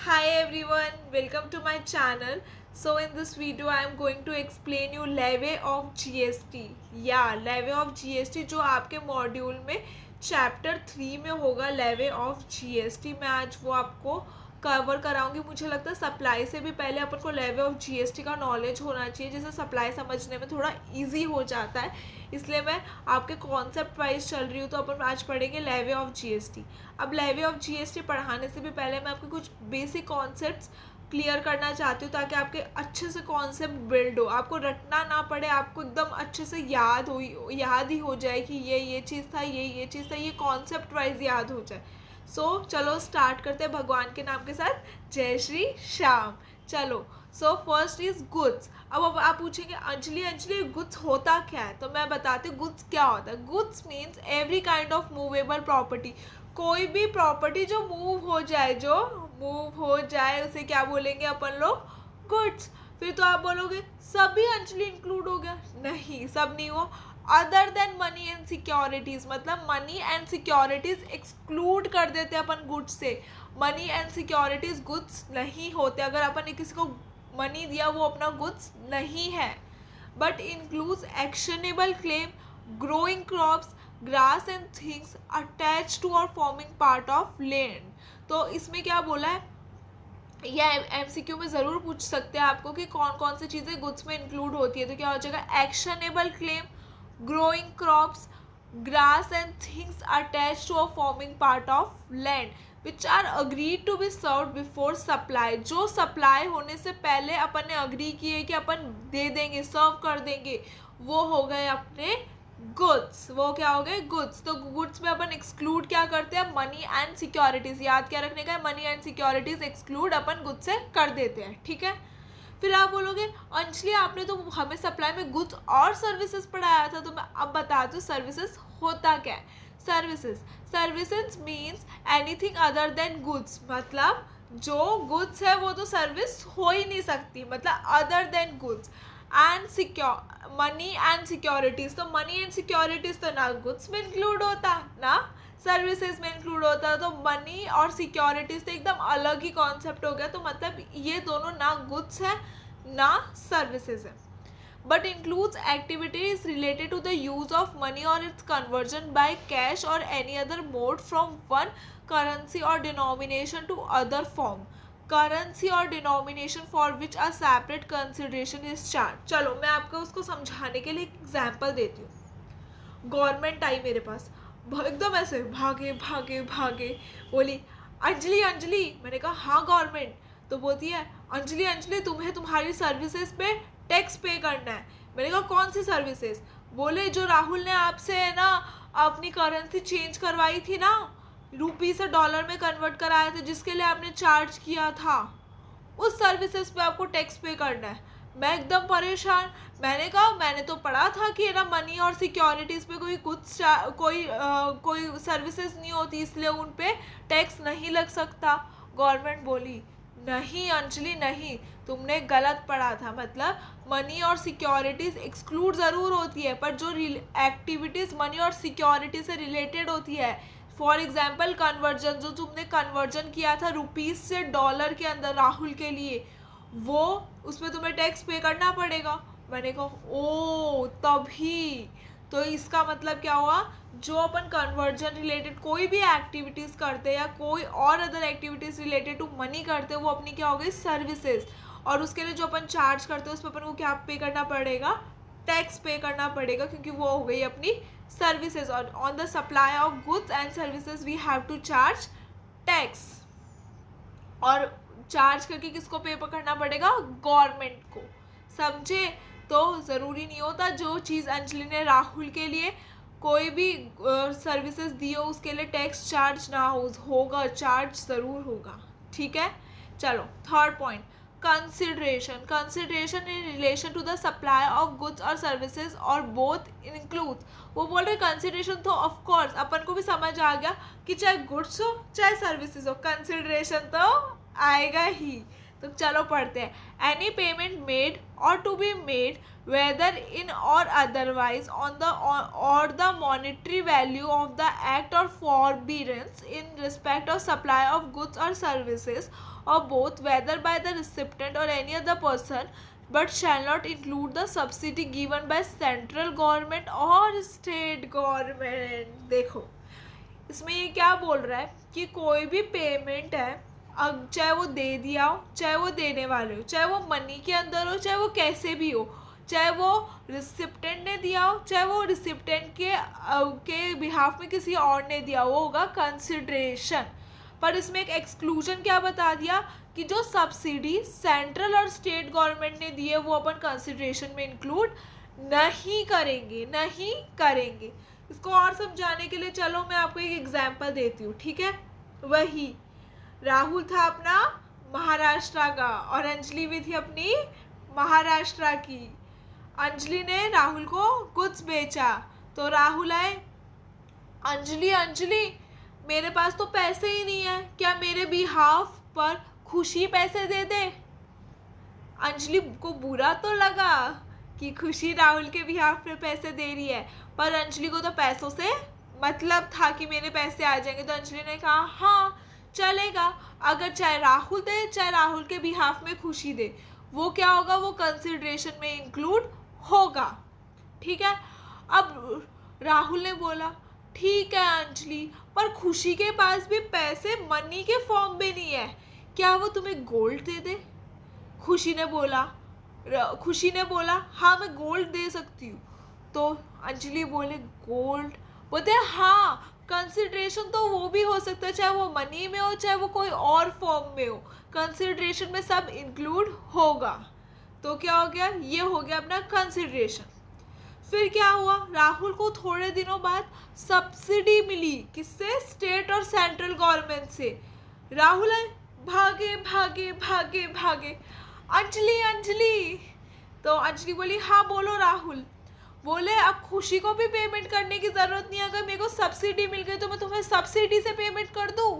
Hi everyone, welcome to my channel. So in this video I am going to explain you levy of GST. levy of GST जो आपके module में chapter 3 में होगा levy of GST. मैं आज वो आपको कवर कराऊंगी. मुझे लगता है सप्लाई से भी पहले अपन को लेवी ऑफ जीएसटी का नॉलेज होना चाहिए, जिससे सप्लाई समझने में थोड़ा इजी हो जाता है. इसलिए मैं आपके कॉन्सेप्ट वाइज चल रही हूँ. तो अपन आज पढ़ेंगे लेवी ऑफ जीएसटी. अब लेवी ऑफ जीएसटी पढ़ाने से भी पहले मैं आपके कुछ बेसिक कॉन्सेप्ट्स क्लियर करना चाहती हूँ, ताकि आपके अच्छे से कॉन्सेप्ट बिल्ड हो, आपको रटना ना पड़े, आपको एकदम अच्छे से याद ही हो जाए कि ये चीज़ था, ये चीज़ था, ये कॉन्सेप्ट वाइज याद हो जाए. चलो स्टार्ट करते हैं भगवान के नाम के साथ. जय श्री श्याम. चलो. First is goods. अब आप पूछेंगे अंजलि गुड्स होता क्या है, तो मैं बताती हूँ गुड्स क्या होता है. Goods means every kind of movable property. कोई भी प्रॉपर्टी जो मूव हो जाए उसे क्या बोलेंगे अपन लोग? गुड्स. फिर तो आप बोलोगे सभी अंजलि इंक्लूड हो गया. नहीं, सब नहीं हुआ. Other than money and securities, मतलब मनी एंड सिक्योरिटीज एक्सक्लूड कर देते हैं अपन गुड्स से. मनी एंड सिक्योरिटीज गुड्स नहीं होते. अगर अपन ने किसी को मनी दिया, वो अपना गुड्स नहीं है. But includes actionable claim, growing crops, grass and things attach to और फॉर्मिंग पार्ट ऑफ लैंड. तो इसमें क्या बोला है, यह एमसीक्यू में ज़रूर पूछ सकते हैं आपको कि कौन कौन सी चीज़ें गुड्स में इंक्लूड होती है. तो क्या हो जाएगा? Actionable claim, growing crops, grass and things attached to a forming part of land which are agreed to be served before supply. जो सप्लाई होने से पहले अपन ने अग्री किए कि अपन दे देंगे, सर्व कर देंगे, वो हो गए अपने गुड्स. वो क्या हो गए? गुड्स. तो गुड्स में अपन एक्सक्लूड क्या करते हैं? Money and securities. याद क्या रखने का है? Money and securities exclude upon goods से कर देते हैं. ठीक है. फिर आप बोलोगे अंजलि आपने तो हमें सप्लाई में गुड्स और सर्विसेज पढ़ाया था. तो मैं अब बता दूँ सर्विसेज होता क्या है. Services means anything other than goods. मतलब जो गुड्स है वो तो सर्विस हो ही नहीं सकती, मतलब other than goods. And money and securities. तो मनी एंड सिक्योरिटीज तो ना गुड्स में इंक्लूड होता ना सर्विसेज में इंक्लूड होता है. तो मनी और सिक्योरिटीज तो एकदम अलग ही कॉन्सेप्ट हो गया. तो मतलब ये दोनों ना गुड्स है ना सर्विसेज है. But includes activities related to the use of money or its conversion by cash or any other mode from one currency or denomination to other form. Currency or denomination for which a separate consideration is charge. चलो मैं आपको उसको समझाने के लिए एक example देती हूँ. गवर्नमेंट आई मेरे पास, एकदम ऐसे भागे भागे भागे, बोली अंजलि. मैंने कहा हाँ गवर्नमेंट. तो बोलती है अंजलि तुम्हें तुम्हारी सर्विसेज पे टैक्स पे करना है. मैंने कहा कौन सी सर्विसेज? बोले जो राहुल ने आपसे है ना अपनी करेंसी चेंज करवाई थी ना, रुपी से डॉलर में कन्वर्ट कराया था, जिसके लिए आपने चार्ज किया था, उस सर्विसेज पे आपको टैक्स पे करना है. मैं एकदम परेशान. मैंने कहा मैंने तो पढ़ा था कि है ना मनी और सिक्योरिटीज़ पे कोई सर्विसेज नहीं होती, इसलिए उन पे टैक्स नहीं लग सकता. गवर्नमेंट बोली नहीं अंजलि नहीं, तुमने गलत पढ़ा था. मतलब मनी और सिक्योरिटीज़ एक्सक्लूड ज़रूर होती है, पर जो एक्टिविटीज़ मनी और सिक्योरिटी से रिलेटेड होती है, फॉर एग्जाम्पल कन्वर्जन, जो तुमने कन्वर्जन किया था रुपीज़ से डॉलर के अंदर राहुल के लिए, वो उसमें तुम्हें टैक्स पे करना पड़ेगा. मैंने कहा ओ तभी. तो इसका मतलब क्या हुआ, जो अपन कन्वर्जन रिलेटेड कोई भी एक्टिविटीज़ करते या कोई और other activities related to money करते, वो अपनी क्या हो गई? सर्विसेज. और उसके लिए जो अपन चार्ज करते हैं उस पर अपन को क्या पे करना पड़ेगा? टैक्स पे करना पड़ेगा, क्योंकि वो हो गई अपनी सर्विसेज. और on the supply of goods and services we have to charge tax. और चार्ज करके किसको पे करना पड़ेगा? गवर्नमेंट को. समझे? तो ज़रूरी नहीं होता जो चीज़ अंजलि ने राहुल के लिए कोई भी सर्विसेज दी हो उसके लिए टैक्स चार्ज ना होगा, चार्ज ज़रूर होगा. ठीक है. चलो third point, consideration in relation to the supply of goods और सर्विसेज और बोथ इंक्लूड. वो बोल रहे कंसिडरेशन तो ऑफ कोर्स अपन को भी समझ आ गया कि चाहे गुड्स हो चाहे सर्विसेज हो, कंसिडरेशन तो आएगा ही. तो चलो पढ़ते हैं। Any payment made or to be made whether in or otherwise on the or the monetary value of the act or forbearance in respect of supply of goods और सर्विसेज और both whether by the recipient or any other person but shall not include the subsidy given by central government or state government. देखो इसमें ये क्या बोल रहा है कि कोई भी पेमेंट है, अब चाहे वो दे दिया हो, चाहे वो देने वाले हो, चाहे वो मनी के अंदर हो, चाहे वो कैसे भी हो, चाहे वो रिसिप्टेंट ने दिया हो, चाहे वो रिसिप्टेंट के बिहाफ में किसी और ने दिया, वो होगा कंसिडरेशन। पर इसमें एक एक्सक्लूजन क्या बता दिया कि जो सब्सिडी सेंट्रल और स्टेट गवर्नमेंट ने दी है वो अपन कंसिडरेशन में इंक्लूड नहीं करेंगे। इसको और समझाने के लिए चलो मैं आपको एक एग्जांपल देती हूँ, ठीक है। वही राहुल था अपना महाराष्ट्र का और अंजलि भी थी अपनी महाराष्ट्र की। अंजलि ने राहुल को गुड्स बेचा तो राहुल आए, अंजलि मेरे पास तो पैसे ही नहीं है, क्या मेरे बिहाफ पर खुशी पैसे दे दे। अंजलि को बुरा तो लगा कि खुशी राहुल के बिहाफ पर पैसे दे रही है, पर अंजलि को तो पैसों से मतलब था कि मेरे पैसे आ जाएंगे, तो अंजलि ने कहा हाँ चलेगा, अगर चाहे राहुल दे चाहे राहुल के बिहाफ में खुशी दे, वो क्या होगा, वो कंसिडरेशन में इंक्लूड होगा, ठीक है। अब राहुल ने बोला ठीक है अंजलि, पर खुशी के पास भी पैसे मनी के फॉर्म में नहीं है, क्या वो तुम्हें गोल्ड दे दे। खुशी ने बोला हाँ मैं गोल्ड दे सकती हूँ। तो अंजलि बोले गोल्ड, बोलते हाँ कंसिडरेशन तो वो भी हो सकता है, चाहे वो मनी में हो चाहे वो कोई और फॉर्म में हो, कंसिडरेशन में सब इंक्लूड होगा। तो क्या हो गया, ये हो गया अपना कंसिडरेशन। फिर क्या हुआ, राहुल को थोड़े दिनों बाद सब्सिडी मिली, किससे, स्टेट और सेंट्रल गवर्नमेंट से। राहुल भागे अंजलि। तो अंजलि बोली हाँ बोलो राहुल। बोले अब खुशी को भी पेमेंट करने की जरूरत नहीं, अगर मेरे को सब्सिडी मिल गई तो मैं तुम्हें सब्सिडी से पेमेंट कर दूं।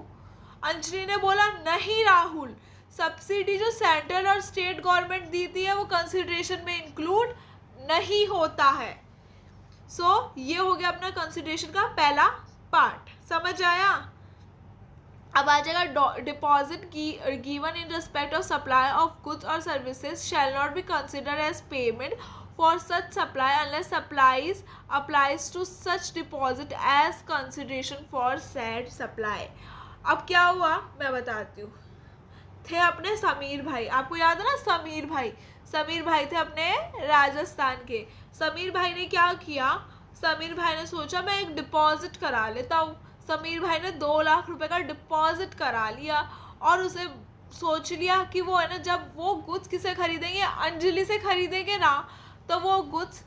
अंजलि ने बोला नहीं राहुल, सब्सिडी जो सेंट्रल और स्टेट गवर्नमेंट देती है वो कंसिडरेशन में इंक्लूड नहीं होता है। सो ये हो गया अपना कंसिडरेशन का पहला पार्ट, समझ आया। अब आ जाएगा deposit given in respect of supply of goods और services shall not be considered as payment for such supply unless applies to such deposit as consideration for said supply। अब क्या हुआ मैं बताती हूँ। थे अपने समीर भाई, आपको याद है ना समीर भाई थे अपने राजस्थान के। समीर भाई ने क्या किया, समीर भाई ने सोचा मैं एक डिपॉजिट करा लेता हूँ। समीर भाई ने 2 लाख रुपए का डिपॉजिट करा लिया और उसे सोच लिया कि वो है ना, जब वो गुड्स किसे खरीदेंगे, अंजलि से खरीदेंगे ना, तो वो गुड्स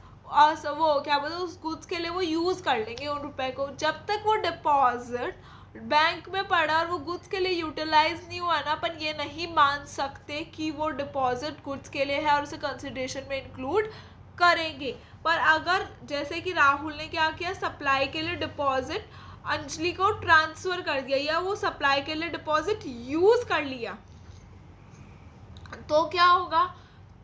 वो क्या बोलते उस गुड्स के लिए वो यूज़ कर लेंगे उन रुपए को। जब तक वो डिपॉजिट बैंक में पड़ा और वो गुड्स के लिए यूटिलाइज नहीं हुआ ना, अपन ये नहीं मान सकते कि वो डिपॉजिट गुड्स के लिए है और उसे कंसिडरेशन में इंक्लूड करेंगे। पर अगर जैसे कि राहुल ने क्या किया, सप्लाई के लिए डिपॉजिट अंजलि को ट्रांसफ़र कर दिया या वो सप्लाई के लिए डिपॉजिट यूज़ कर लिया, तो क्या होगा,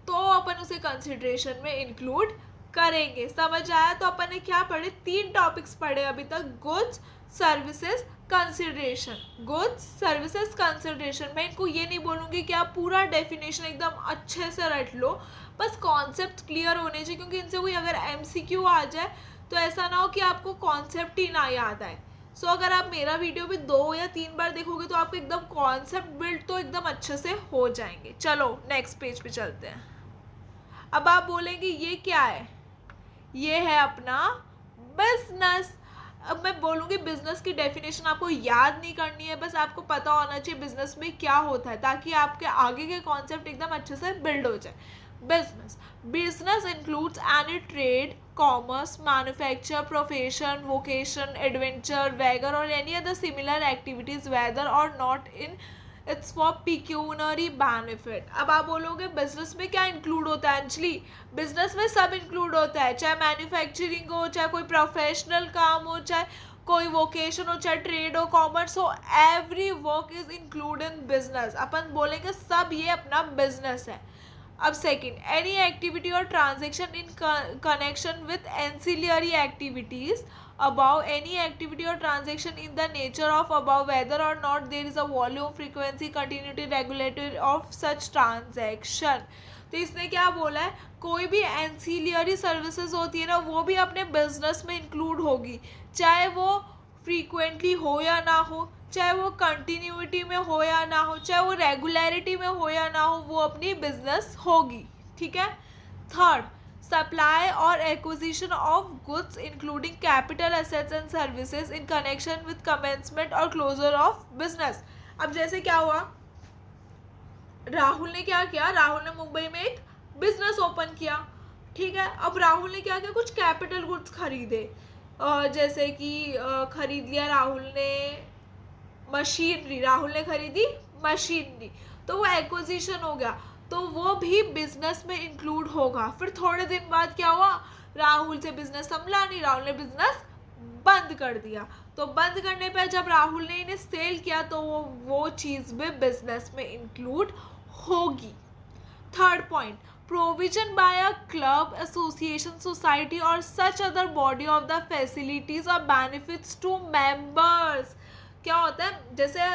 तो अपन उसे कंसिडरेशन में इंक्लूड करेंगे। समझ आया। तो अपन ने क्या पढ़े, 3 टॉपिक्स पढ़े अभी तक, goods services consideration. Goods services consideration, मैं इनको ये नहीं बोलूँगी कि आप पूरा डेफिनेशन एकदम अच्छे से रट लो, बस कॉन्सेप्ट क्लियर होने चाहिए, क्योंकि इनसे कोई अगर MCQ आ जाए तो ऐसा ना हो कि आपको कॉन्सेप्ट ही ना याद आए। सो अगर आप मेरा वीडियो भी 2 या 3 बार देखोगे तो आपको एकदम कॉन्सेप्ट बिल्ड तो एकदम अच्छे से हो जाएंगे। चलो नेक्स्ट पेज पे चलते हैं। अब आप बोलेंगे ये क्या है, ये है अपना बिजनेस। अब मैं बोलूँगी बिजनेस की डेफिनेशन आपको याद नहीं करनी है, बस आपको पता होना चाहिए बिजनेस में क्या होता है, ताकि आपके आगे के कॉन्सेप्ट एकदम अच्छे से बिल्ड हो जाए। Business includes any trade, commerce, manufacture, profession, vocation, adventure, wager or any other similar activities whether or not in its for pecuniary benefit. अब आप बोलोगे बिजनेस में क्या इंक्लूड होता है अंजलि, बिजनेस में सब इंक्लूड होता है, चाहे मैन्युफैक्चरिंग हो, चाहे कोई प्रोफेशनल काम हो, चाहे कोई वोकेशन हो, चाहे ट्रेड हो, कॉमर्स हो, every work is include in business. अपन बोलेंगे सब ये अपना बिजनेस है। अब second, any activity or transaction in connection with ancillary activities above, any activity or transaction in the nature of above, whether or not there is a volume, frequency, continuity, regularity of such transaction। तो इसने क्या बोला है, कोई भी ancillary services होती है ना, वो भी अपने बिजनेस में इंक्लूड होगी, चाहे वो फ्रीक्वेंटली हो या ना हो, चाहे वो कंटिन्यूटी में हो या ना हो, चाहे वो रेगुलरिटी में हो या ना हो, वो अपनी बिजनेस होगी। ठीक है। थर्ड, सप्लाई और acquisition of goods including capital assets and services in connection with commencement और क्लोजर ऑफ बिजनेस। अब जैसे क्या हुआ, राहुल ने क्या किया, राहुल ने मुंबई में एक बिजनेस ओपन किया। ठीक है। अब राहुल ने क्या किया, कुछ कैपिटल गुड्स खरीदे, जैसे कि खरीद लिया राहुल ने मशीनरी, राहुल ने खरीदी मशीनरी, तो वो एक्विजिशन हो गया, तो वो भी बिजनेस में इंक्लूड होगा। फिर थोड़े दिन बाद क्या हुआ, राहुल से बिजनेस संभला नहीं, राहुल ने बिजनेस बंद कर दिया, तो बंद करने पे जब राहुल ने इन्हें सेल किया तो वो चीज़ भी बिजनेस में इंक्लूड होगी। Third point, provision by a club, association, society or such other body of the facilities or benefits to members. क्या होता है, जैसे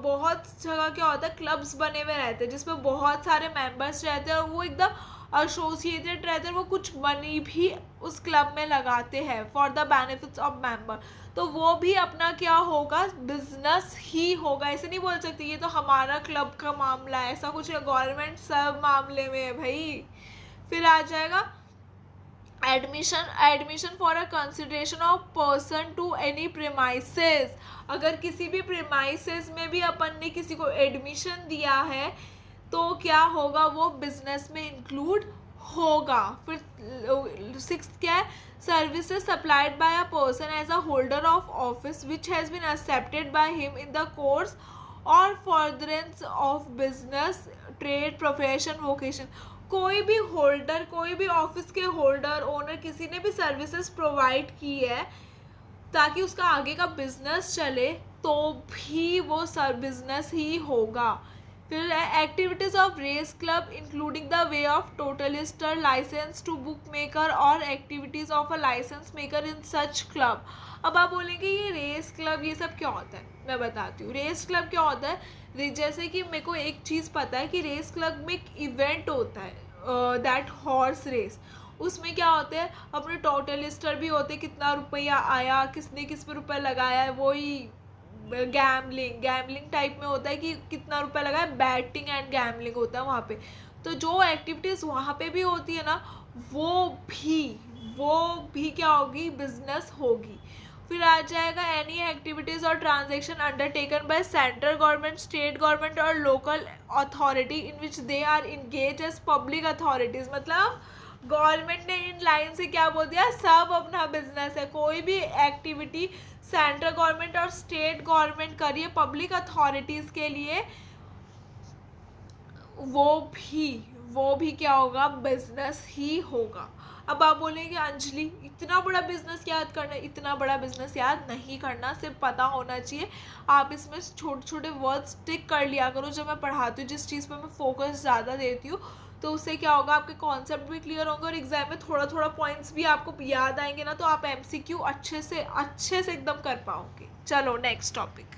बहुत जगह क्या होता है, क्लब्स बने हुए रहते हैं जिसमें बहुत सारे मेंबर्स रहते हैं और वो एकदम एसोसिएटेड रहते हैं, वो कुछ मनी भी उस क्लब में लगाते हैं for the benefits of member, तो वो भी अपना क्या होगा, बिजनेस ही होगा। ऐसे नहीं बोल सकते ये तो हमारा क्लब का मामला है, ऐसा कुछ है, गवर्नमेंट सब मामले में है भाई। फिर आ जाएगा admission for a consideration of person to any premises. अगर किसी भी प्रीमाइसेस में भी अपन ने किसी को एडमिशन दिया है तो क्या होगा, वो बिजनेस में इंक्लूड होगा। फिर सिक्स्थ क्या है, services supplied by a person as a holder of office which has been accepted by him in the course or furtherance of business, trade, profession, vocation. कोई भी होल्डर, कोई भी ऑफिस के होल्डर, ओनर, किसी ने भी सर्विसेज प्रोवाइड की है ताकि उसका आगे का बिजनेस चले, तो भी वो बिजनेस ही होगा। फिर activities of race club including the way of totalisator, licence to bookmaker or activities of a licence maker in such club. अब आप बोलेंगे ये रेस क्लब ये सब क्या होता है, मैं बताती हूँ। रेस क्लब क्या होता है, जैसे कि मेरे को एक चीज़ पता है कि रेस क्लब में एक इवेंट होता है, दैट हॉर्स रेस। उसमें क्या होते हैं, अपने टोटलिस्टर भी होते हैं, कितना रुपया आया, किसने किस पे रुपया लगाया है, वही गैमलिंग टाइप में होता है कि कितना रुपया लगा है, बैटिंग एंड गैमलिंग होता है वहाँ पे। तो जो एक्टिविटीज़ वहाँ पे भी होती है ना, वो भी क्या होगी, बिजनेस होगी। फिर आ जाएगा any activities or transaction undertaken by central government, state government or local authority in which they are engage as public authorities. मतलब गवर्नमेंट ने इन लाइन से क्या बोल दिया, सब अपना बिजनेस है। कोई भी activity central government or state government करिए पब्लिक अथॉरिटीज़ के लिए, वो भी क्या होगा, बिजनेस ही होगा। अब आप बोलेंगे अंजलि इतना बड़ा बिजनेस याद करना, इतना बड़ा बिजनेस याद नहीं करना, सिर्फ पता होना चाहिए। आप इसमें छोटे छोटे वर्ड्स टिक कर लिया करो जब मैं पढ़ाती हूँ, जिस चीज़ पर मैं फोकस ज़्यादा देती हूँ, तो उससे क्या होगा, आपके कॉन्सेप्ट भी क्लियर होंगे और एग्जाम में थोड़ा थोड़ा पॉइंट्स भी आपको याद आएंगे ना, तो आप एमसीक्यू अच्छे से एकदम कर पाओगे। चलो नेक्स्ट टॉपिक।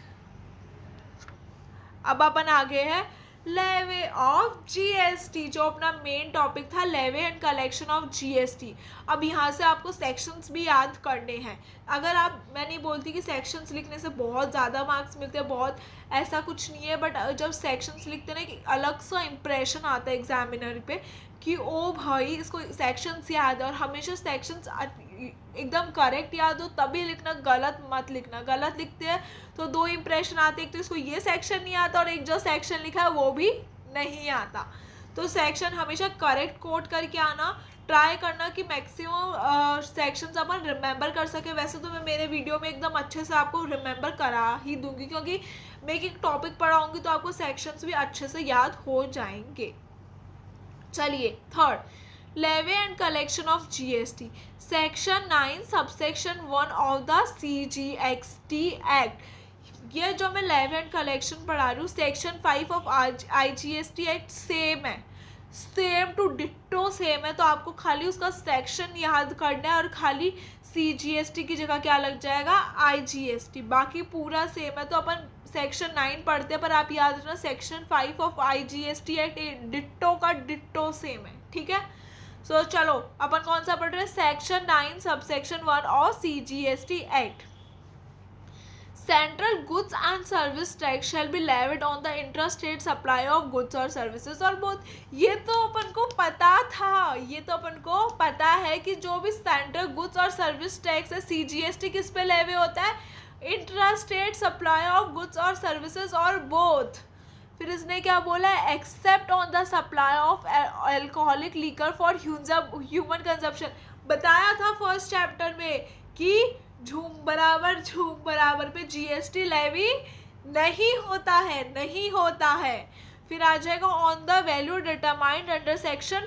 अब अपन आगे है लेवे ऑफ जीएसटी, जो अपना मेन टॉपिक था, लेवे एंड कलेक्शन ऑफ जीएसटी। अब यहाँ से आपको सेक्शंस भी याद करने हैं। अगर आप, मैं नहीं बोलती कि सेक्शंस लिखने से बहुत ज़्यादा मार्क्स मिलते हैं, बहुत ऐसा कुछ नहीं है, बट जब सेक्शंस लिखते हैं ना, एक अलग सा इंप्रेशन आता है एग्जामिनर पे कि ओ भाई इसको सेक्शंस याद है। और हमेशा सेक्शंस एकदम करेक्ट याद हो तभी लिखना, गलत मत लिखना। गलत लिखते हैं तो दो इंप्रेशन आते हैं, एक तो इसको ये सेक्शन नहीं आता और एक जो सेक्शन लिखा है वो भी नहीं आता। तो सेक्शन हमेशा करेक्ट कोट करके आना, ट्राई करना कि मैक्सिमम सेक्शंस अपन रिमेंबर कर सके। वैसे तो मैं मेरे वीडियो में एकदम अच्छे से आपको रिमेंबर करा ही दूंगी, क्योंकि मैं एक टॉपिक पढ़ाऊंगी तो आपको सेक्शंस भी अच्छे से याद हो जाएंगे। चलिए थर्ड, लेवे and collection of GST, section 9 subsection 1 of the CGST act. ये जो मैं लेवे एंड कलेक्शन पढ़ा रही हूँ, section 5 of IGST act same है, सेम टू डिट्टो सेम है। तो आपको खाली उसका सेक्शन याद करना है और खाली CGST की जगह क्या लग जाएगा, IGST, बाकी पूरा सेम है। तो अपन सेक्शन 9 पढ़ते हैं, पर आप याद रखना section 5 of IGST act ditto का डिट्टो सेम है, ठीक है। सो चलो अपन कौन सा पढ़ रहे हैं, section 9 subsection 1 of CGST act. Central goods and service tax shell be levied on the intrastate supply of goods और सर्विसेज। और बहुत ये तो अपन को पता था, ये तो अपन को पता है कि जो भी सेंट्रल गुड्स और सर्विस टैक्स है, CGST किस पे लेवे होता है, इंट्रास्टेट सप्लाई ऑफ गुड्स और सर्विसेज और बोथ। फिर इसने क्या बोला है, except on the supply of alcoholic liquor for human consumption. बताया था फर्स्ट चैप्टर में कि झूम बराबर पे GST लेवी नहीं होता है, नहीं होता है। फिर आ जाएगा on the value determined under section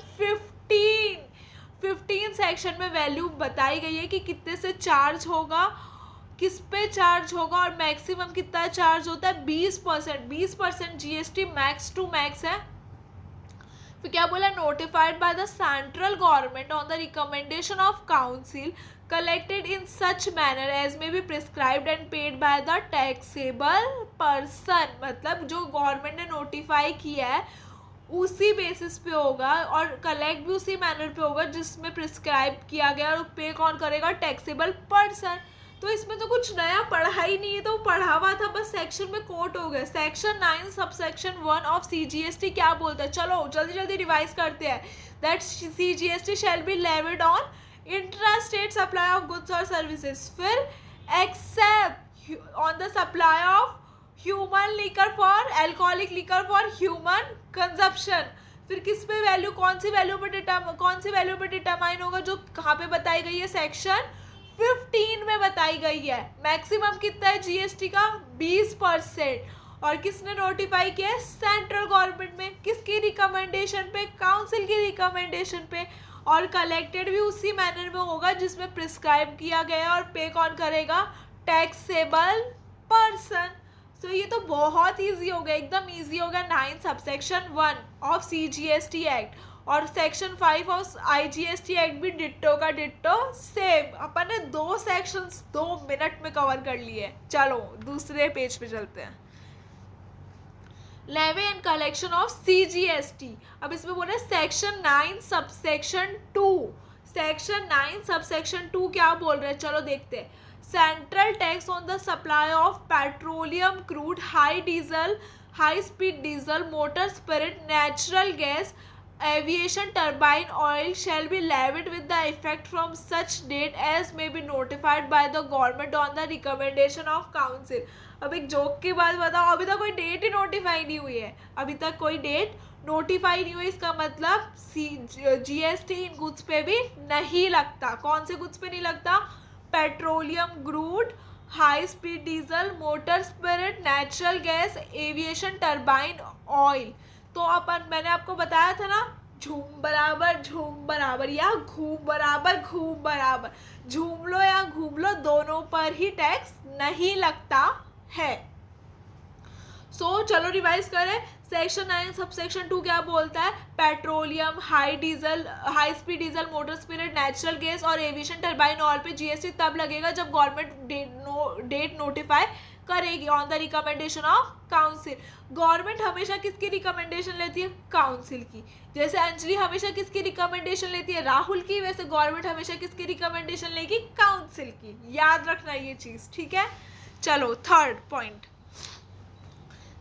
15 section में वैल्यू बताई गई है कि कितने से चार्ज होगा, किस पे चार्ज होगा और मैक्सिमम कितना चार्ज होता है, 20% GST मैक्स टू मैक्स है। फिर क्या बोला, notified by the central government on the recommendation of council collected in such manner as may be prescribed and paid by the taxable person। मतलब जो गवर्नमेंट ने नोटिफाई किया है उसी बेसिस पे होगा और कलेक्ट भी उसी मैनर पे होगा जिसमें प्रिस्क्राइब किया गया, और पे कौन करेगा, टैक्सेबल पर्सन। तो इसमें तो कुछ नया पढ़ा ही नहीं है, तो पढ़ा हुआ था, बस सेक्शन में कोट हो गया। सेक्शन 9 सबसेक्शन 1 ऑफ CGST क्या बोलता है, चलो जल्दी जल्दी रिवाइज करते हैं। That CGST shell be levied on intrastate supply of goods और सर्विसेज। फिर except on the supply of human liquor for alcoholic liquor for human consumption. फिर किस पे वैल्यू, कौन सी वैल्यू पे डिटरमाइन होगा, जो कहाँ पे बताई गई है, सेक्शन 15 में बताई गई है। मैक्सिमम कितना है GST का, 20%। और किसने नोटिफाई किया है, सेंट्रल गवर्नमेंट में, किसकी रिकमेंडेशन पे, काउंसिल की रिकमेंडेशन पे। और कलेक्टेड भी उसी मैनर में होगा जिसमें प्रिस्क्राइब किया गया है, और पे कौन करेगा, टैक्सेबल पर्सन। सो ये तो बहुत इजी हो गया, एकदम इजी हो गया। 9 सबसेक्शन 1 ऑफ CGST एक्ट और सेक्शन 5 ऑफ IGST एक्ट भी डिट्टो का डिट्टो सेम। अपन ने 2 सेक्शंस 2 मिनट में कवर कर लिए। चलो दूसरे पेज पे चलते हैं। लेवे एंड कलेक्शन ऑफ CGST। अब इसमें बोले सेक्शन 9 सबसेक्शन 2। सेक्शन 9 सबसेक्शन 2 क्या बोल रहे हैं, चलो देखते हैं। Central tax on the supply of petroleum crude, high speed diesel, motor spirit, natural gas, aviation turbine oil shall be levied with the effect from such date as may be notified by the government on the recommendation of council। अब एक joke की बात बताओ, अभी तक कोई date ही notify नहीं हुई है, अभी तक कोई डेट नोटिफाई नहीं हुई। इसका मतलब GST इन गुड्स पे भी नहीं लगता। कौन से गुड्स पे नहीं लगता, petroleum crude, high speed diesel, motor spirit, natural gas, aviation turbine oil. तो अपन मैंने आपको बताया था ना, झूम बराबर या घूम बराबर, झूम लो या घूम लो, दोनों पर ही टैक्स नहीं लगता है। सो चलो रिवाइज करें। सेक्शन 9 सबसेक्शन 2 क्या बोलता है, petroleum, high speed diesel, motor spirit, natural gas और एविएशन टर्बाइन ऑयल पे GST तब लगेगा जब गवर्नमेंट डेट नोटिफाई करेगी on the recommendation of council. Government हमेशा किसकी रिकमेंडेशन लेती है, काउंसिल की। जैसे अंजलि हमेशा किसकी रिकमेंडेशन लेती है, राहुल की, वैसे गवर्नमेंट हमेशा किसकी रिकमेंडेशन लेगी, काउंसिल की। याद रखना ये चीज, ठीक है। चलो third point,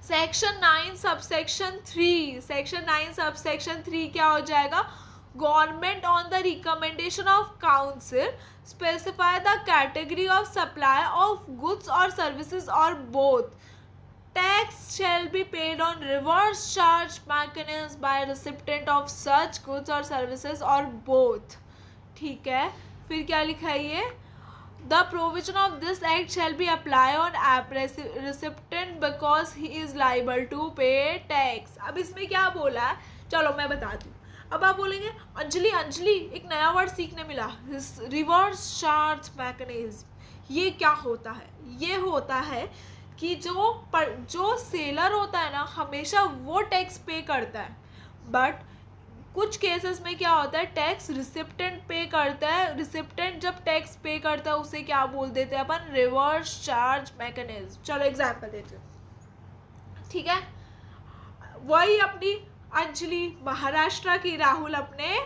section 9 subsection 3। Section 9 subsection 3 क्या हो जाएगा, government on the recommendation of council specify the category of supply of goods और सर्विसेज और both. Tax shall be paid on reverse charge mechanism by recipient of such goods or services or both। ठीक है, फिर क्या लिखा है ये, The provision of this act shall be applied on recipient because he is liable to pay tax। अब इसमें क्या बोला है, चलो मैं बता दूँ। अब आप बोलेंगे अंजलि अंजलि एक नया वर्ड सीखने मिला, रिवर्स चार्ज मैकेनिज्म। ये क्या होता है? ये होता है कि जो सेलर होता है ना, हमेशा वो टैक्स पे करता है, बट कुछ केसेस में क्या होता है, टैक्स रिसिप्टेंट पे करता है। रिसिप्टेंट जब टैक्स पे करता है उसे क्या बोल देते हैं अपन, रिवर्स चार्ज मैकेनिज्म। चलो एग्जाम्पल देते हैं, ठीक है। वही अपनी अंजलि महाराष्ट्र की, राहुल अपने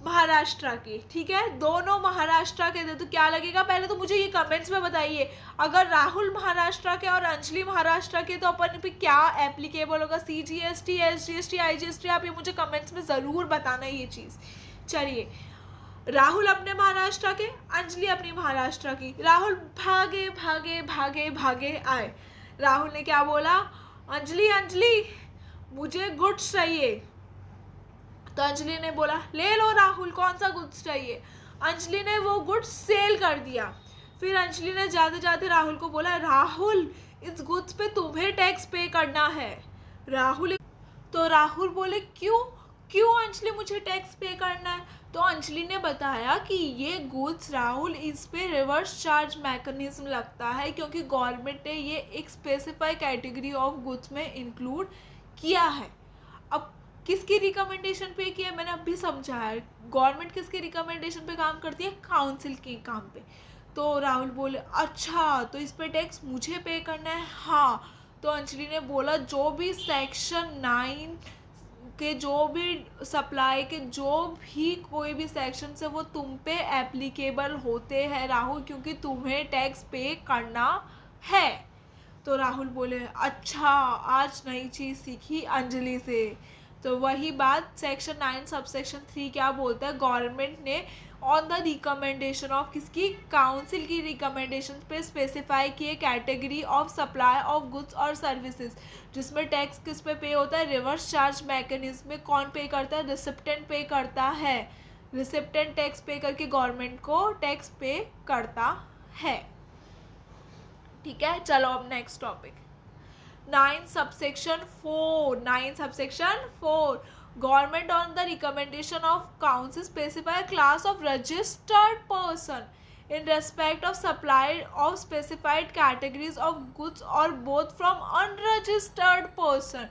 महाराष्ट्र की, ठीक है। दोनों महाराष्ट्र के थे, तो क्या लगेगा? पहले तो मुझे ये कमेंट्स में बताइए, अगर राहुल महाराष्ट्र के और अंजलि महाराष्ट्र के तो अपन पे क्या एप्लीकेबल होगा, CGST, SGST, IGST? आप ये मुझे कमेंट्स में ज़रूर बताना ये चीज़। चलिए, राहुल अपने महाराष्ट्र के, अंजलि अपनी महाराष्ट्र की। राहुल भागे भागे भागे भागे आए। राहुल ने क्या बोला, अंजलि अंजलि मुझे गुड्स चाहिए। तो अंजलि ने बोला ले लो राहुल, कौन सा गुड्स चाहिए। अंजलि ने वो गुड्स सेल कर दिया। फिर अंजलि ने जाते जाते राहुल को बोला, राहुल इस गुड्स पे तुम्हें टैक्स पे करना है। तो राहुल बोले क्यों क्यों अंजलि मुझे टैक्स पे करना है? तो अंजलि ने बताया कि ये गुड्स राहुल, इस पे रिवर्स चार्ज मैकेनिज्म लगता है, क्योंकि गवर्नमेंट ने ये एक स्पेसिफाई कैटेगरी ऑफ गुड्स में इंक्लूड किया है। अब किसकी रिकमेंडेशन पे किया, मैंने अभी समझाया। गवर्नमेंट किसके रिकमेंडेशन पे काम करती है, काउंसिल के काम पे। तो राहुल बोले अच्छा, तो इस पे टैक्स मुझे पे करना है। हाँ, तो अंजलि ने बोला जो भी सेक्शन 9 के, जो भी सप्लाई के, जो भी कोई भी सेक्शन से, वो तुम पे एप्लीकेबल होते हैं राहुल, क्योंकि तुम्हें टैक्स पे करना है। तो राहुल बोले अच्छा, आज नई चीज़ सीखी अंजलि से। तो वही बात सेक्शन 9 सबसेक्शन 3 क्या बोलता है, गवर्नमेंट ने ऑन द रिकमेंडेशन ऑफ किसकी, काउंसिल की रिकमेंडेशन पे स्पेसिफाई किए category of supply of goods और सर्विसेज, जिसमें टैक्स किस पे होता है, रिवर्स चार्ज मैकेनिज्म में कौन पे करता है, रिसिप्टेंट पे करता है। रिसिप्टेंट टैक्स पे करके गवर्नमेंट को टैक्स पे करता है, ठीक है। चलो अब next topic, 9 subsection 4 government on the recommendation of council specify class of registered person in respect of supply of specified categories of goods or both from unregistered person.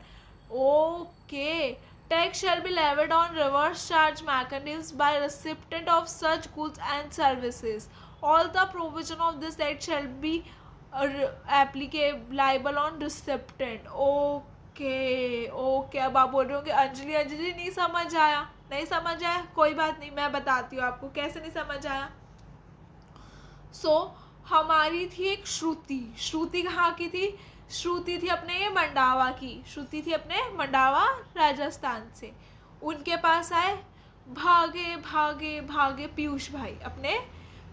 Okay, tax shall be levied on reverse charge mechanisms by recipient of such goods and services. All the provision of this act shall be applicable on recipient. Okay, अब आप बोल रहे हो कि अंजलि नहीं समझ आया। नहीं समझ आया, कोई बात नहीं, मैं बताती हूँ आपको कैसे नहीं समझ आया। हमारी थी एक श्रुति कहाँ की थी, श्रुति थी अपने मंडावा की, श्रुति थी अपने मंडावा राजस्थान से। उनके पास आए भागे भागे भागे पीयूष भाई, अपने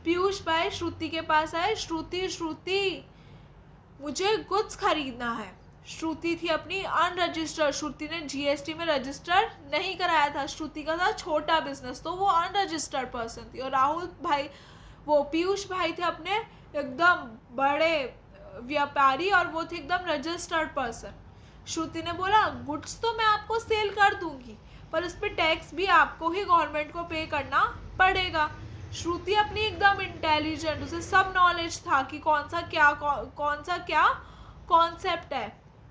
पीयूष भाई श्रुति के पास आए, श्रुति मुझे गुड्स खरीदना है। श्रुति थी अपनी अनरजिस्टर्ड, श्रुति ने GST में रजिस्टर नहीं कराया था, श्रुति का था छोटा बिजनेस, तो वो अनरजिस्टर्ड पर्सन थी। और राहुल भाई, वो पीयूष भाई थे अपने एकदम बड़े व्यापारी, और वो थे एकदम रजिस्टर्ड पर्सन। श्रुति ने बोला गुड्स तो मैं आपको सेल कर दूंगी, पर उस पर टैक्स भी आपको ही गवर्नमेंट को पे करना पड़ेगा। श्रुति अपनी एकदम इंटेलिजेंट, उसे सब नॉलेज था कि कौन सा क्या कॉन्सेप्ट है।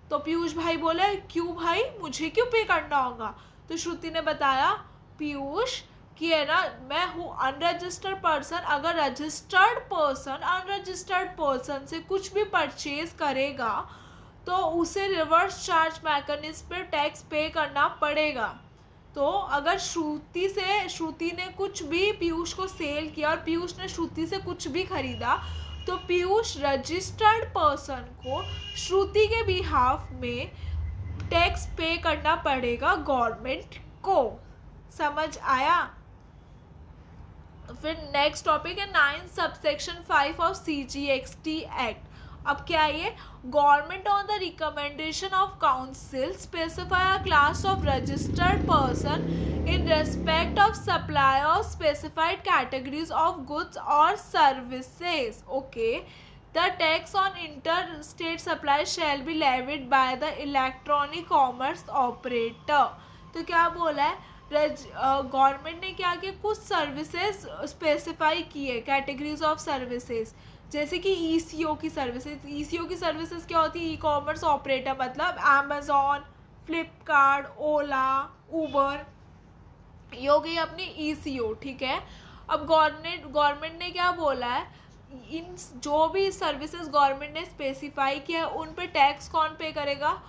तो पीयूष भाई बोले क्यों भाई, मुझे क्यों पे करना होगा? तो श्रुति ने बताया पीयूष कि है ना, मैं हूँ अनरजिस्टर्ड पर्सन, अगर रजिस्टर्ड पर्सन अनरजिस्टर्ड पर्सन से कुछ भी परचेज करेगा तो उसे रिवर्स चार्ज मैकेनिज्म पे टैक्स पे करना पड़ेगा। तो अगर श्रुति ने कुछ भी पीयूष को सेल किया और पीयूष ने श्रुति से कुछ भी खरीदा, तो पीयूष रजिस्टर्ड पर्सन को श्रुति के बिहाफ में टैक्स पे करना पड़ेगा गवर्नमेंट को। समझ आया? फिर नेक्स्ट टॉपिक है 9 सबसेक्शन 5 ऑफ CGST एक्ट। अब क्या है ये, government on the recommendation of council specify a class of registered person in respect of supply of specified categories of goods और services. Okay, the tax on inter state supply shall be levied by the electronic commerce operator. तो क्या बोला है, government ने क्या किया, कुछ services specify किए, कैटेगरीज ऑफ सर्विसेज, जैसे कि ईसीओ की सर्विसेज। ईसीओ की सर्विसेज क्या होती है, ई कॉमर्स ऑपरेटर, मतलब अमेजोन, फ्लिपकार्ट, ओला, उबर, ये हो गई अपनी ईसीओ, ठीक है। अब गवर्नमेंट ने क्या बोला है, इन जो भी सर्विसेज गवर्नमेंट ने स्पेसिफाई किया है उन पे टैक्स कौन पे करेगा,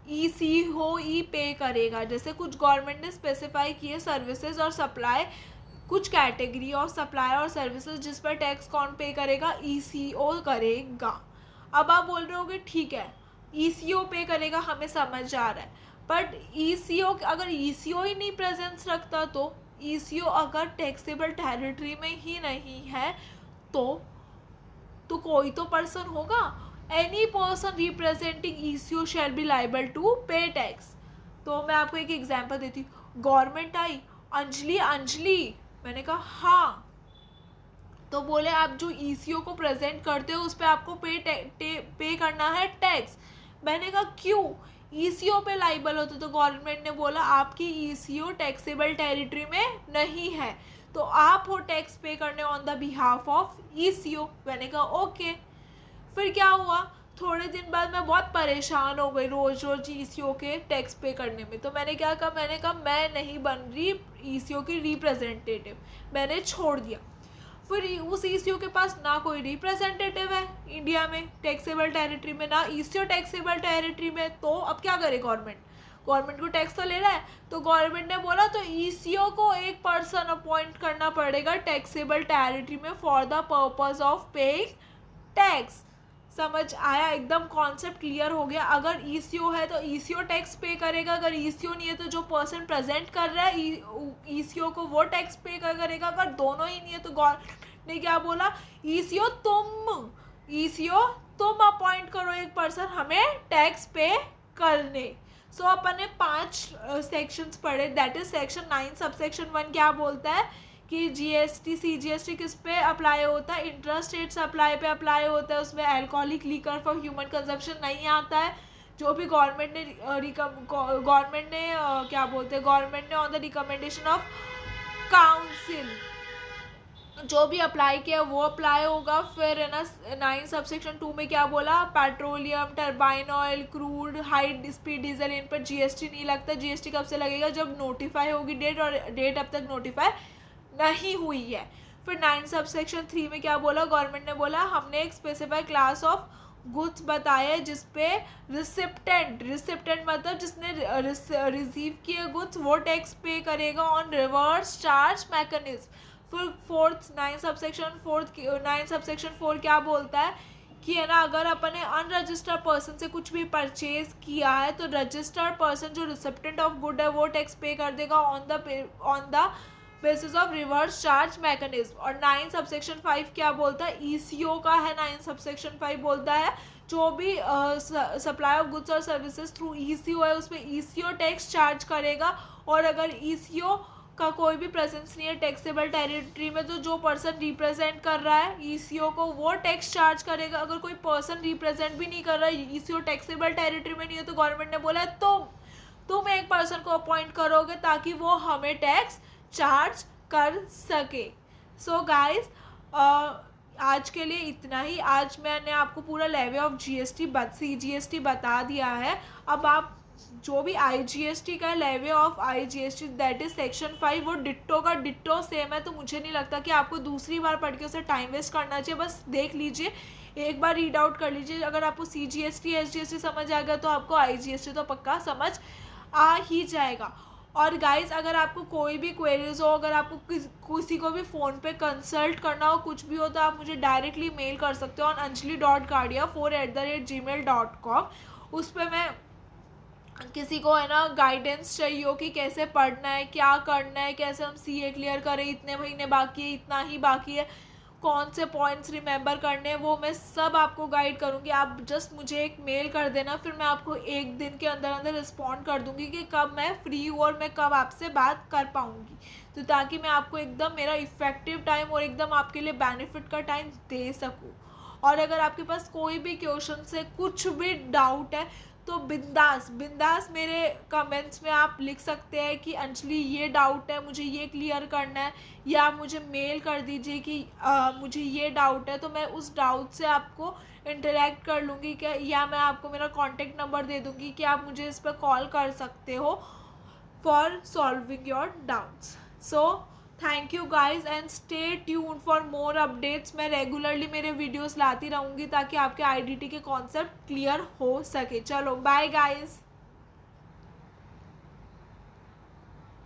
ईसीओ ही पे करेगा। जैसे कुछ गवर्नमेंट ने स्पेसिफाई किए सर्विसेज और सप्लाई, कुछ कैटेगरी ऑफ सप्लाई और सर्विसेज जिस पर टैक्स कौन पे करेगा, ईसीओ करेगा। अब आप बोल रहे होगे ठीक है, ईसीओ पे करेगा, हमें समझ आ रहा है, बट ईसीओ अगर ईसीओ ही नहीं प्रेजेंस रखता, तो ईसीओ अगर टैक्सेबल टेरिटरी में ही नहीं है तो कोई तो पर्सन होगा। Any person representing ECO shall be liable to pay tax. तो मैं आपको एक एग्जांपल देती हूँ। गवर्नमेंट आई, अंजलि, मैंने कहा हाँ, तो बोले आप जो ईसीओ को प्रेजेंट करते हो उस पर आपको पे करना है टैक्स। मैंने कहा क्यों, ईसीओ पे लाइबल होते, तो गवर्नमेंट ने बोला आपकी ईसीओ टैक्सेबल टेरिटरी में नहीं है, तो आप हो टैक्स पे करने on the behalf of eco. मैंने कहा ओके। फिर क्या हुआ, थोड़े दिन बाद मैं बहुत परेशान हो गई रोज रोज ईसीओ के टैक्स पे करने में। तो मैंने क्या कहा, मैंने कहा मैं नहीं बन रही ईसीओ की रिप्रेजेंटेटिव, मैंने छोड़ दिया। फिर उस ईसीओ के पास ना कोई रिप्रेजेंटेटिव है इंडिया में टैक्सेबल टेरिटरी में, ना ईसीओ टैक्सेबल टेरिटरी में, तो अब क्या करे गवर्नमेंट को टैक्स तो लेना है। तो गवर्नमेंट ने बोला तो ईसीओ को एक पर्सन अपॉइंट करना पड़ेगा टैक्सेबल टेरिटरी में for the purpose of paying tax. समझ आया, एकदम कॉन्सेप्ट क्लियर हो गया। अगर ईसीओ है तो ईसीओ टैक्स पे करेगा, अगर ईसीओ नहीं है तो जो पर्सन प्रेजेंट कर रहा है ईसीओ को वो टैक्स पे करेगा। अगर दोनों ही नहीं है तो गवर्नमेंट ने क्या बोला, ईसीओ तुम अपॉइंट करो एक पर्सन हमें टैक्स पे करने। सो अपन ने 5 सेक्शंस पढ़े, दैट इज सेक्शन 9 सबसेक्शन 1 क्या बोलता है कि जीएसटी सीजीएसटी किस पे अप्लाई होता है, इंट्रा स्टेट सप्लाई पे अप्लाई होता है, उसमें alcoholic liquor for human consumption नहीं आता है। जो भी गवर्नमेंट ने on the recommendation of council जो भी अप्लाई किया वो अप्लाई होगा। फिर है ना 9 सबसेक्शन 2 में क्या बोला, petroleum, turbine oil, crude, high speed diesel, इन पर जीएसटी नहीं लगता। जीएसटी कब से लगेगा, जब नोटिफाई होगी डेट, और डेट अब तक नोटिफाई नहीं हुई है। फिर 9 सबसेक्शन 3 में क्या बोला, गवर्नमेंट ने बोला हमने एक स्पेसिफाइड क्लास ऑफ गुड्स बताया जिसपे रिसिप्टेंट मतलब जिसने रिसीव किए गुड्स वो टैक्स पे करेगा ऑन रिवर्स चार्ज मैकेनिज्म। फिर 9 सबसेक्शन 4 क्या बोलता है कि है ना, अगर अपन ने अनरजिस्टर्ड पर्सन से कुछ भी परचेज किया है तो रजिस्टर्ड पर्सन जो रिसिप्टेंट ऑफ गुड है वो टैक्स पे कर देगा on the basis of reverse charge mechanism. और 9 सबसेक्शन 5 क्या बोलता है, ईसीओ का है। 9 सबसेक्शन 5 बोलता है जो भी सप्लाई ऑफ गुड्स और सर्विसेज थ्रू ईसीओ है उस पर ईसीओ टैक्स चार्ज करेगा। और अगर ईसीओ का कोई भी प्रेजेंस नहीं है टैक्सेबल टेरिटरी में, तो जो पर्सन रिप्रेजेंट कर रहा है ईसीओ को वो टैक्स चार्ज करेगा। अगर कोई पर्सन रिप्रेजेंट भी नहीं कर रहा है, ईसीओ टैक्सेबल टेरिटरी में नहीं है, तो गवर्नमेंट ने बोला तुम एक पर्सन को अपॉइंट करोगे ताकि वो हमें टैक्स चार्ज कर सके। सो गाइज आज के लिए इतना ही। आज मैंने आपको पूरा लेवे ऑफ सीजीएसटी बता दिया है। अब आप जो भी आईजीएसटी का लेवे of IGST that is section 5 वो डिट्टो का डिट्टो सेम है, तो मुझे नहीं लगता कि आपको दूसरी बार पढ़ के उसे टाइम वेस्ट करना चाहिए। बस देख लीजिए, एक बार रीड आउट कर लीजिए। अगर आपको सीजीएसटी एसजीएसटी समझ आ गया तो आपको आईजीएसटी तो पक्का समझ आ ही जाएगा। और गाइस अगर आपको कोई भी क्वेरीज हो, अगर आपको किसी को भी फ़ोन पे कंसल्ट करना हो, कुछ भी हो, तो आप मुझे डायरेक्टली मेल कर सकते हो ऑन anjali.gadia4@gmail.com। उस पर मैं किसी को है ना गाइडेंस चाहिए हो कि कैसे पढ़ना है, क्या करना है, कैसे हम सीए क्लियर करें, इतने महीने बाकी है, इतना ही बाकी है, कौन से पॉइंट्स रिमेंबर करने हैं, वो मैं सब आपको गाइड करूँगी। आप जस्ट मुझे एक मेल कर देना, फिर मैं आपको एक दिन के अंदर अंदर रिस्पॉन्ड कर दूँगी कि कब मैं फ्री हूँ और मैं कब आपसे बात कर पाऊँगी, तो ताकि मैं आपको एकदम मेरा इफ़ेक्टिव टाइम और एकदम आपके लिए बेनिफिट का टाइम दे सकूँ। और अगर आपके पास कोई भी क्वेश्चन से कुछ भी डाउट है तो बिंदास बिंदास मेरे कमेंट्स में आप लिख सकते हैं कि अंजलि ये डाउट है, मुझे ये क्लियर करना है, या आप मुझे मेल कर दीजिए कि मुझे ये डाउट है, तो मैं उस डाउट से आपको इंटरेक्ट कर लूँगी क्या, या मैं आपको मेरा कॉन्टेक्ट नंबर दे दूँगी कि आप मुझे इस पर कॉल कर सकते हो for solving your doubts. So thank you guys and stay tune for more updates. मैं रेगुलरली मेरे वीडियोस लाती रहूँगी ताकि आपके आईडीटी के कॉन्सेप्ट क्लियर हो सके. चलो बाय गाइज.